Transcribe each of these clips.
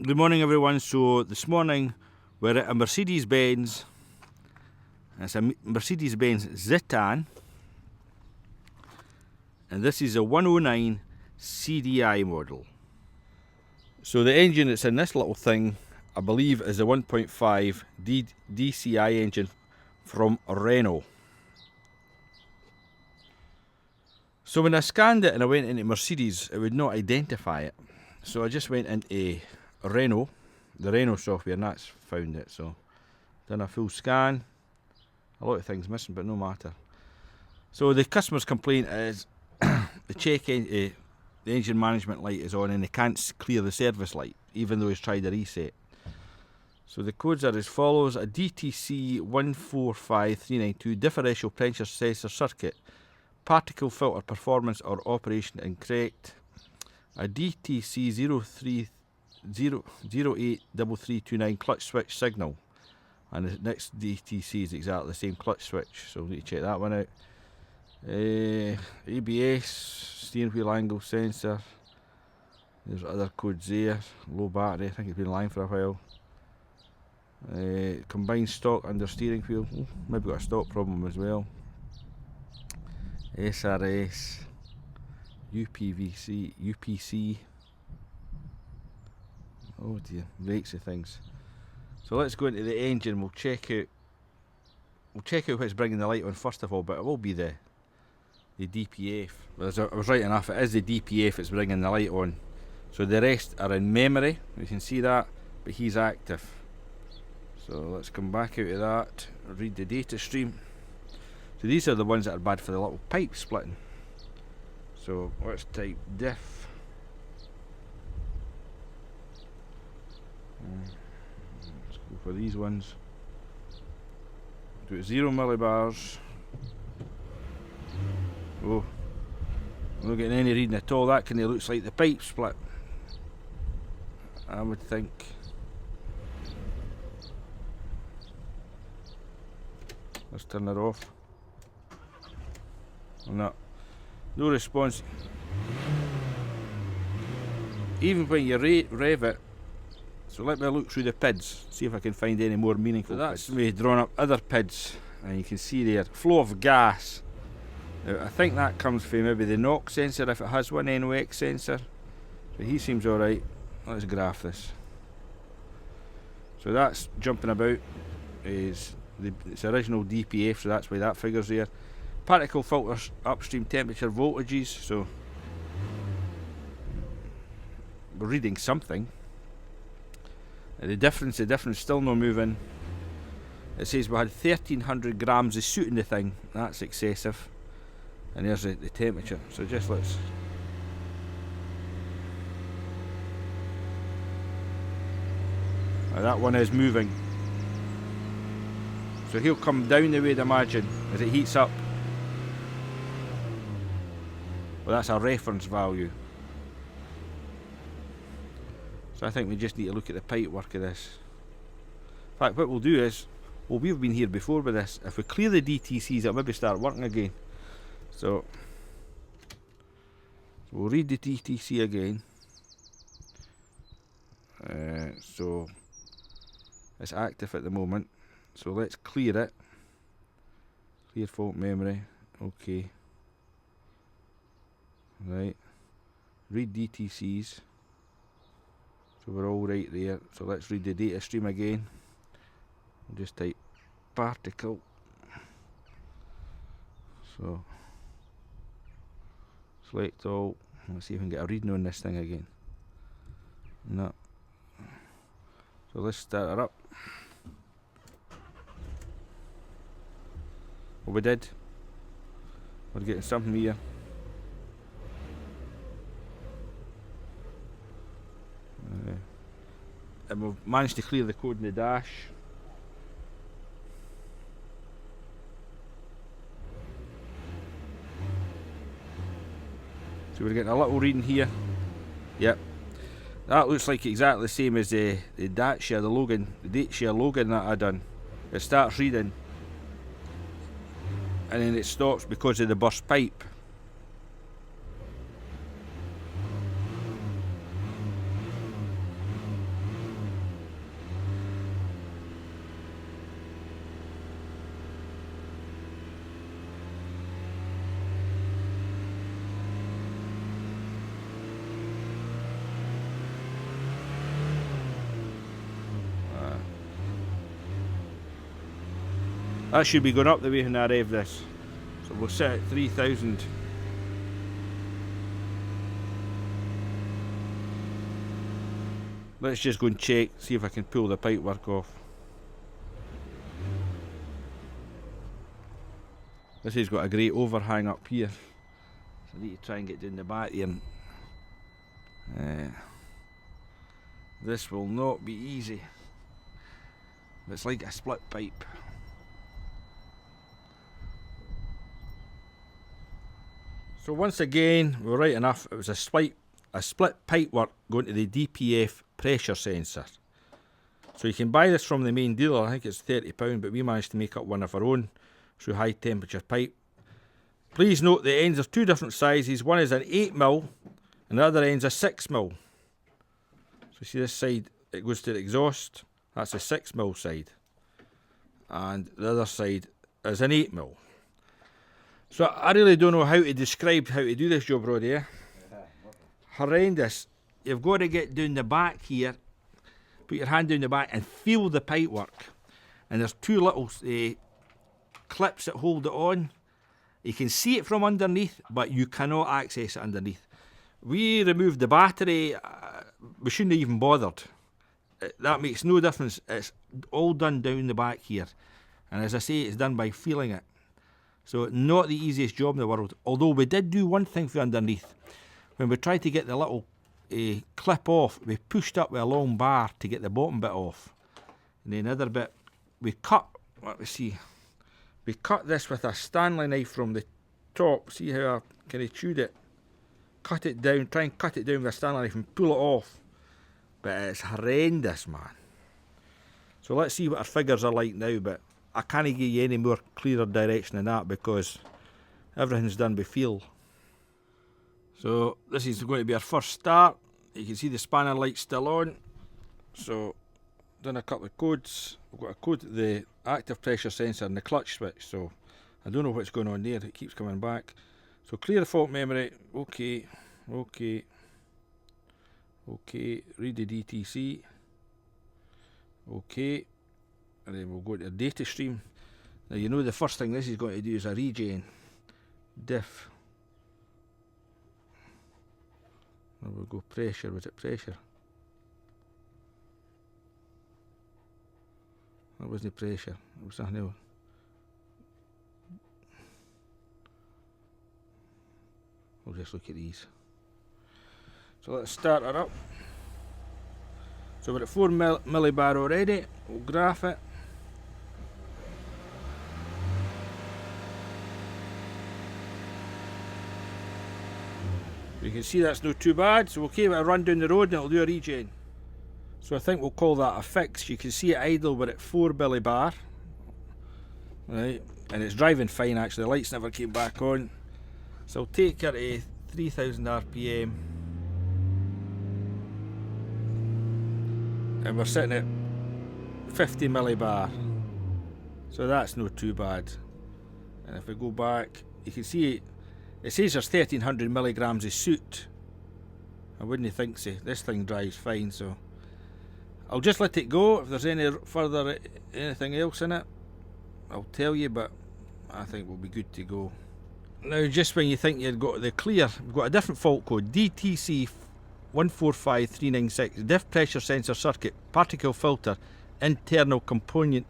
Good morning, everyone. So this morning we're at a Mercedes-Benz. It's a Mercedes-Benz Citan, and this is a 109 CDI model. So the engine that's in this little thing, I believe, is a 1.5 DCI engine from Renault. So when I scanned it and I went into Mercedes, it would not identify it. So I just went into Renault, the Renault software, and that's found it. So done a full scan. A lot of things missing, but no matter. So the customer's complaint is the engine management light is on and they can't clear the service light, even though he's tried a reset. So the codes are as follows: a DTC145392 differential pressure sensor circuit, particle filter performance or operation incorrect. A DTC083329 clutch switch signal, and the next DTC is exactly the same clutch switch, so we need to check that one out. ABS, steering wheel angle sensor, there's other codes there. Low battery, I think it's been lying for a while. Combined stock under steering wheel, maybe got a stock problem as well. SRS, UPC. Oh dear, breaks of things. So let's go into the engine. We'll check out what's bringing the light on first of all, but it will be the DPF. I was right enough. It is the DPF that's bringing the light on. So the rest are in memory. You can see that, but he's active. So let's come back out of that. Read the data stream. So these are the ones that are bad for the little pipe splitting. So let's type Diff. Let's go for these ones. Do it 0 millibars. Oh, I'm not getting any reading at all. That kind of looks like the pipe split, I would think. Let's turn it off. No response. Even when you rev it. So let me look through the PIDs, see if I can find any more meaningful. So that's me drawn up other PIDs, and you can see there flow of gas. Now, I think that comes from maybe the NOx sensor, if it has one, NOx sensor. So he seems alright. Let's graph this. So that's jumping about, is its original DPF, so that's why that figure's there. Particle filters, upstream temperature voltages, so we're reading something. The difference still no moving. It says we had 1300 grams of soot in the thing. That's excessive. And there's the temperature. So just let's. That one is moving. So he'll come down the way, I'd imagine, as it heats up. Well, that's a reference value. So I think we just need to look at the pipe work of this. In fact, what we'll do is, well, we've been here before with this. If we clear the DTCs, it'll maybe start working again. So we'll read the DTC again. So it's active at the moment. So let's clear it. Clear fault memory. Okay. Right. Read DTCs. So we're all right there. So let's read the data stream again. We'll just type particle. So select all. Let's see if we can get a reading on this thing again. No. So let's start her up. Well, we did. We're getting something here. And we've managed to clear the code in the dash. So we're getting a little reading here. Yep. That looks like exactly the same as the Dacia, the Dacia Logan that I done. It starts reading and then it stops because of the burst pipe. That should be going up the way when I rev this. So we'll set at 3000. Let's just go and check, see if I can pull the pipe work off. This has got a great overhang up here, so I need to try and get down the back here. This will not be easy. It's like a split pipe. So once again, we're right enough. It was a split pipe work going to the DPF pressure sensor. So you can buy this from the main dealer. I think it's £30, but we managed to make up one of our own through high temperature pipe. Please note the ends are two different sizes. One is an 8mm and the other end's a 6mm. So see this side, it goes to the exhaust. That's a 6mm side. And the other side is an 8mm. So I really don't know how to describe how to do this job, Roddy. Yeah? Horrendous. You've got to get down the back here, put your hand down the back and feel the pipe work. And there's two little clips that hold it on. You can see it from underneath, but you cannot access it underneath. We removed the battery, we shouldn't have even bothered. That makes no difference. It's all done down the back here. And as I say, it's done by feeling it. So not the easiest job in the world. Although we did do one thing for underneath. When we tried to get the little clip off, we pushed up with a long bar to get the bottom bit off. And then another bit, we cut, let me see, we cut this with a Stanley knife from the top. See how I kind of chewed it? Cut it down, try and cut it down with a Stanley knife and pull it off. But it's horrendous, man. So let's see what our figures are like now, but I can't give you any more clearer direction than that because everything's done by feel. So this is going to be our first start. You can see the spanner light's still on. So done a couple of codes. We've got a code to the active pressure sensor and the clutch switch. So I don't know what's going on there. It keeps coming back. So clear the fault memory. Okay. Okay. Okay. Read the DTC. Okay. And then we'll go to the data stream. Now you know the first thing this is going to do is a regen. Diff. And we'll go pressure. Was it pressure? That wasn't pressure. It was something else. We'll just look at these. So let's start her up. So we're at 4 millibar already. We'll graph it. You can see that's not too bad, so we'll give it a run down the road and it'll do a regen. So I think we'll call that a fix. You can see it idle, we're at 4 millibar. Right, and it's driving fine actually, the lights never came back on. So I'll take her to 3000 RPM. And we're sitting at 50 millibar. So that's not too bad. And if we go back, you can see it says there's 1300 milligrams of soot. I wouldn't think so. This thing drives fine, so I'll just let it go. If there's any further anything else in it, I'll tell you, but I think we'll be good to go. Now just when you think you've got the clear, we've got a different fault code, DTC145392, diff pressure sensor circuit, particle filter, internal component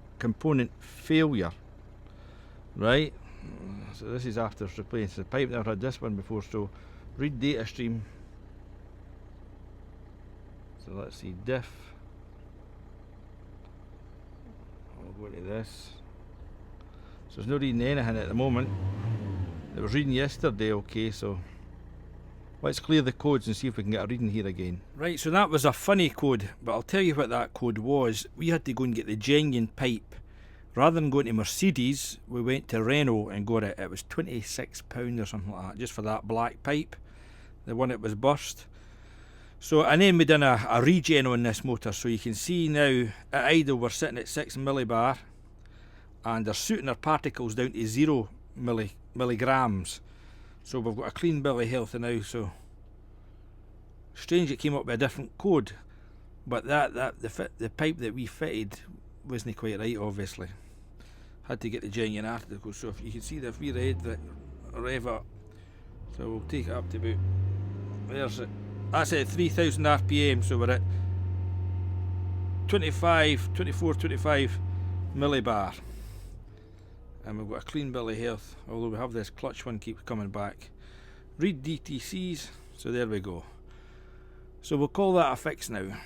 failure. Right? So this is after it's replaced the pipe. Never had this one before, so read data stream. So let's see, diff. I'll go to this. So there's no reading anything at the moment. It was reading yesterday, okay, so let's clear the codes and see if we can get a reading here again. Right, so that was a funny code, but I'll tell you what that code was. We had to go and get the genuine pipe. Rather than going to Mercedes, we went to Renault and got it. It was £26 or something like that, just for that black pipe, the one that was burst. So, and then we done a regen on this motor, so you can see now at idle we're sitting at 6 millibar, and they're shooting our particles down to 0 milligrams. So we've got a clean bill of health now. So strange it came up with a different code, but the pipe that we fitted wasn't quite right, obviously. had to get the genuine article. So if you can see that if we rev up, so we'll take it up to about, there's it, that's at 3000 RPM, so we're at 25 millibar, and we've got a clean bill of health, although we have this clutch one keeps coming back. Read DTCs, so there we go. So we'll call that a fix now.